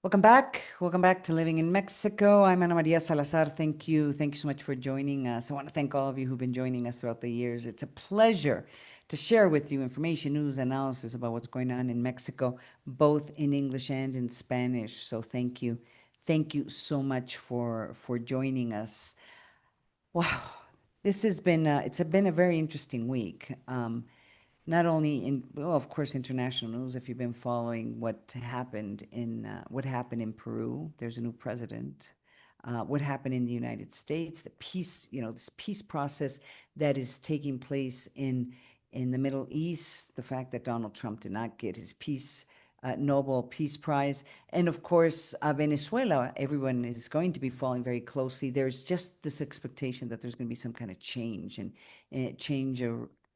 Welcome back. Welcome back to Living in Mexico. I'm Ana Maria Salazar. Thank you. Thank you so much for joining us. I want to thank all of you who've been joining us throughout the years. It's a pleasure to share with you information, news, analysis about what's going on in Mexico, both in English and in Spanish. So thank you. Thank you so much for joining us. Wow. This has been it's been a very interesting week. Not only in, well, of course, international news. If you've been following what happened in Peru, there's a new president. What happened in the United States, the peace, this peace process that is taking place in the Middle East, the fact that Donald Trump did not get his Nobel Peace Prize, and of course, Venezuela. Everyone is going to be following very closely. There's just this expectation that there's going to be some kind of change and change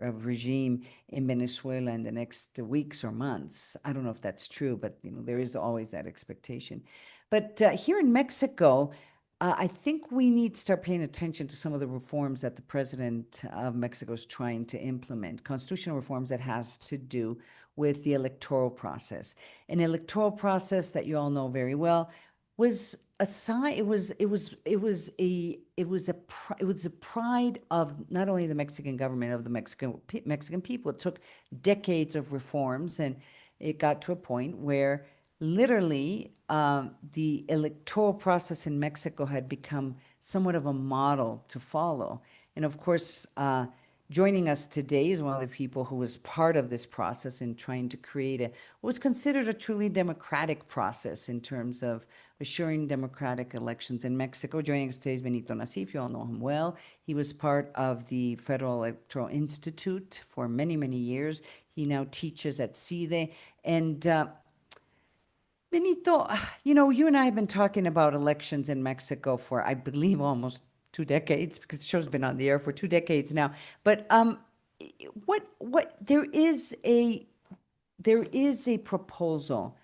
of regime in Venezuela in the next weeks or months. I don't know if that's true, but there is always that expectation. But here in Mexico, I think we need to start paying attention to some of the reforms that the president of Mexico is trying to implement, constitutional reforms that has to do with the electoral process. An electoral process that you all know very well was a sign. It was a pride of not only the Mexican government, of the Mexican people. It took decades of reforms, and it got to a point where literally the electoral process in Mexico had become somewhat of a model to follow. And of course, joining us today is one of the people who was part of this process in trying to create what was considered a truly democratic process in terms of assuring democratic elections in Mexico. Joining us today is Benito Nacif. You all know him well. He was part of the Federal Electoral Institute for many, many years. He now teaches at CIDE. And Benito, you and I have been talking about elections in Mexico for, I believe, almost 2 decades, because the show's been on the air for 2 decades now. But what there is a proposal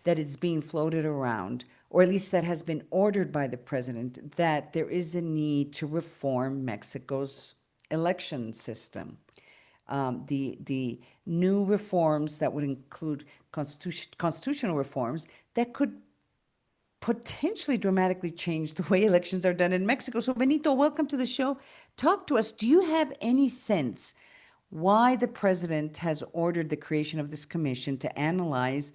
that is being floated around, or at least that has been ordered by the president, that there is a need to reform Mexico's election system. The new reforms that would include constitutional reforms that could potentially dramatically change the way elections are done in Mexico. So, Benito, welcome to the show. Talk to us. Do you have any sense why the president has ordered the creation of this commission to analyze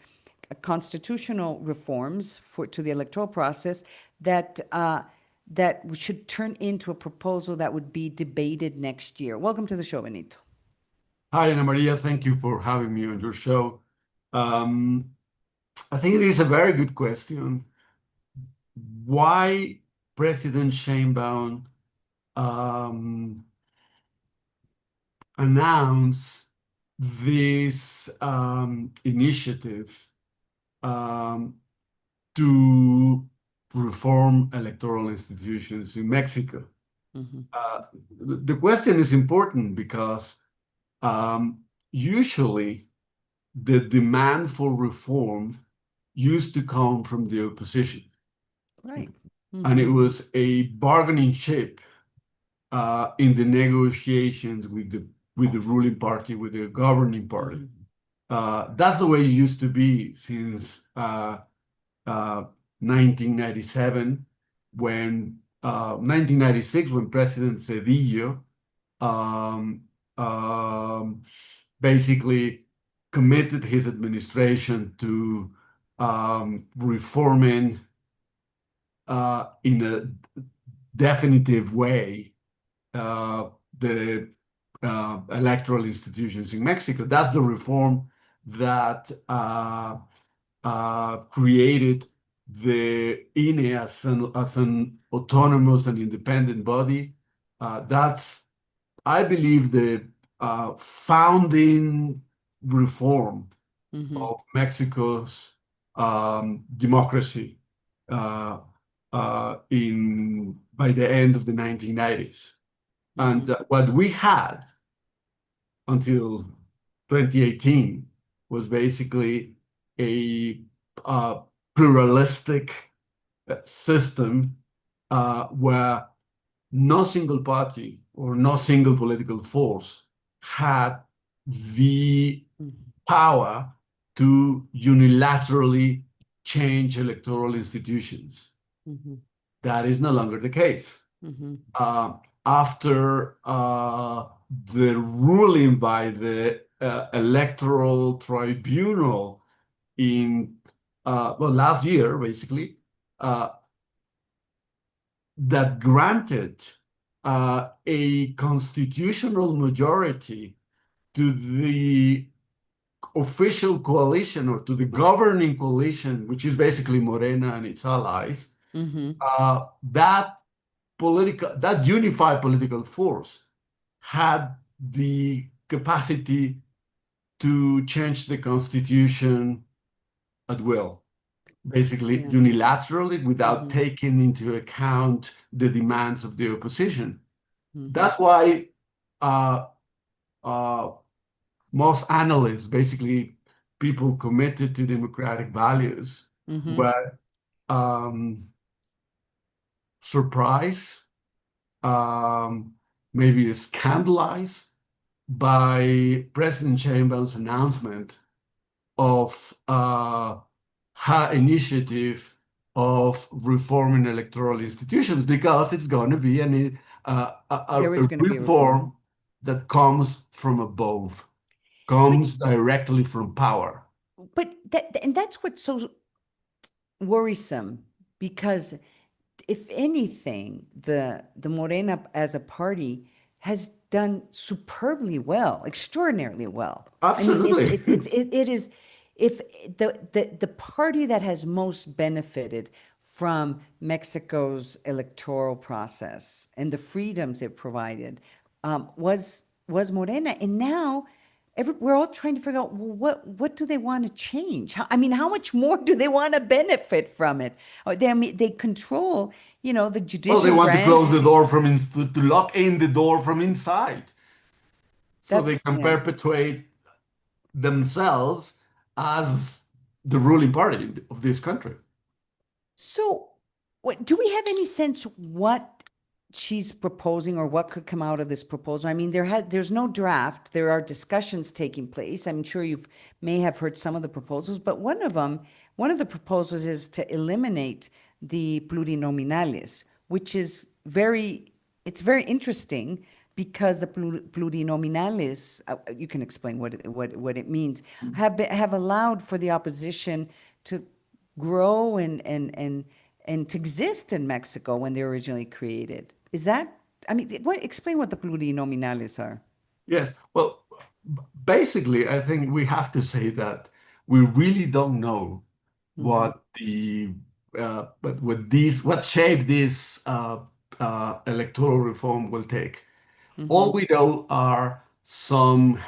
constitutional reforms to the electoral process that should turn into a proposal that would be debated next year? Welcome to the show, Benito. Hi, Ana Maria. Thank you for having me on your show. Um, I think it is a very good question. Why President Sheinbaum um, announced this initiative um, to reform electoral institutions in Mexico? Mhm. The question is important because usually the demand for reform used to come from the opposition, Right. and it Mhm. was a bargaining chip in the negotiations with the ruling party, with the governing party. Mhm. That's the way it used to be since uh, 1997, when 1996, when President Cedillo um, um, basically committed his administration to reforming in a definitive way the electoral institutions in Mexico. That's the reform that created the INE as an autonomous and independent body. That's, I believe, the founding reform Mhm. of Mexico's democracy uh, in by the end of the 1990s. And Mhm. what we had until 2018 was basically a uh, pluralistic system where no single party or no single political force had the Mhm. power to unilaterally change electoral institutions. Mm-hmm. That is no longer the case. Mm-hmm. After the ruling by the Electoral Tribunal in last year, basically, uh, that granted a constitutional majority to the official coalition or to the governing coalition, which is basically Morena and its allies, Mm-hmm. that unified political force had the capacity to change the constitution at will, basically Yeah. unilaterally without Mm-hmm. taking into account the demands of the opposition. Mm-hmm. That's why uh, uh, most analysts, basically people committed to democratic values, Mm-hmm. were um, surprised, um, maybe scandalized by President Sheinbaum's announcement of her initiative of reforming electoral institutions because it's going to be There is a going to be a reform. reform that comes from above, But comes directly from power. and that's what's so worrisome because if anything, the Morena as a party has done superbly well, extraordinarily well. I mean, Absolutely. it is if the party that has most benefited from Mexico's electoral process and the freedoms it provided was Morena, and now we're all trying to figure out, well, what do they want to change? I mean, how much more do they want to benefit from it? I mean, they control, the Well, they judicial want to close branch. the door to lock in the door from inside so they That's can yeah. perpetuate themselves as the ruling party of this country. So, do we have any sense what she's proposing or what could come out of this proposal? I mean, there's no draft. There are discussions taking place. I'm sure you may have heard some of the proposals, but one of the proposals is to eliminate the plurinominales, which is it's very interesting because the plurinominales, you can explain what it means, have allowed for the opposition to grow and to exist in Mexico when they were originally created. Is that, I mean, explain what the plurinominales are. Yes. Well, basically, I think we have to say that we really don't know Mm-hmm. what what shape this electoral reform will take. Mm-hmm. All we know are some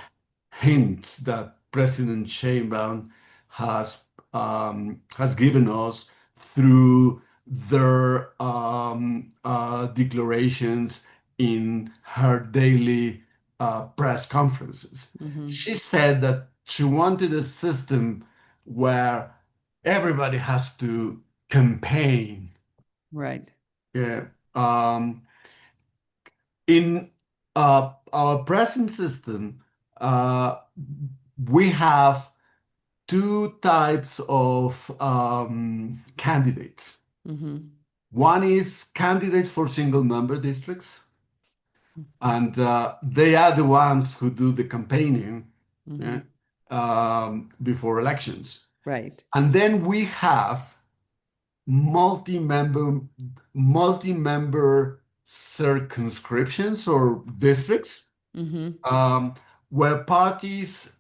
hints that President Sheinbaum has has given us through their declarations in her daily press conferences. Mm-hmm. She said that she wanted a system where everybody has to campaign. Right. Yeah. In our present system, uh, we have two types of candidates. Mm-hmm. One is candidates for single member districts, and they are the ones who do the campaigning, Mm-hmm. yeah, before elections. Right. And then we have multi-member multi-member circumscriptions or districts, Mm-hmm. um, where parties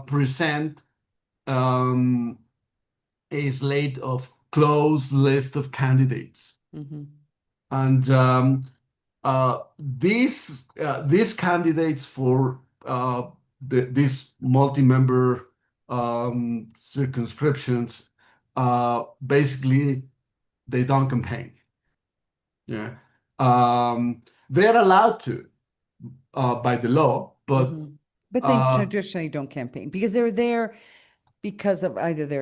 present um, a slate of close list of candidates. Mm-hmm. And these candidates for these multi-member circumscriptions, basically they don't campaign. Yeah, they're allowed to by the law, but Mm-hmm. But they uh, traditionally don't campaign because they're there because of either their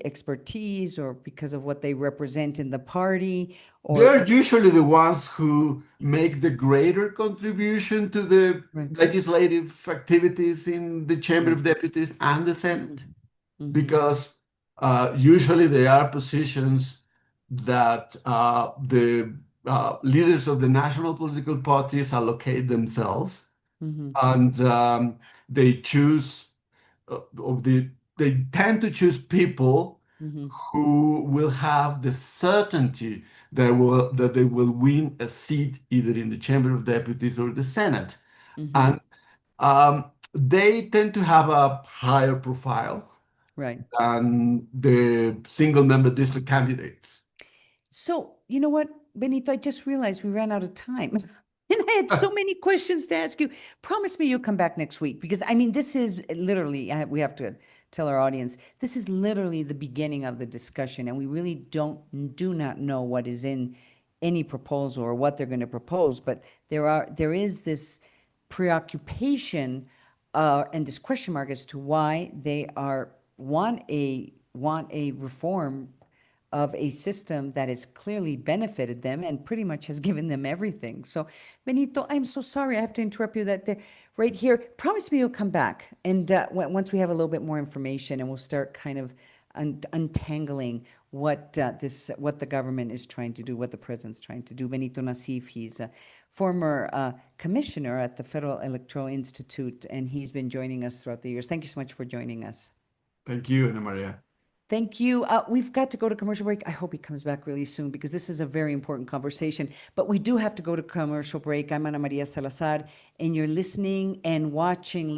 expertise or because of what they represent in the party or they're usually the ones who make the greater contribution to the right. legislative activities in the Chamber Right. of Deputies and the Mm-hmm. Senate. because usually they are positions that the leaders of the national political parties allocate themselves, Mm-hmm. and they choose of they tend to choose people Mm-hmm. who will have the certainty that they will win a seat either in the Chamber of Deputies or the Senate. Mm-hmm. And they tend to have a higher profile Right. than the single member district candidates. So, you know what, Benito, I just realized we ran out of time. And I had so many questions to ask you. Promise me you'll come back next week because I mean, this is literally, we have to tell our audience, this is literally the beginning of the discussion, and we really do not know what is in any proposal or what they're going to propose. But there is this preoccupation and this question mark as to why they are want a reform of a system that has clearly benefited them and pretty much has given them everything. So, Benito, I'm so sorry I have to interrupt you right here. Promise me you'll come back and once we have a little bit more information, and we'll start kind of untangling what the government is trying to do, what the president's trying to do. Benito Nacif, he's a former commissioner at the Federal Electoral Institute, and he's been joining us throughout the years. Thank you so much for joining us. Thank you, Ana Maria. Thank you. We've got to go to commercial break. I hope he comes back really soon because this is a very important conversation. But we do have to go to commercial break. I'm Ana Maria Salazar, and you're listening and watching Living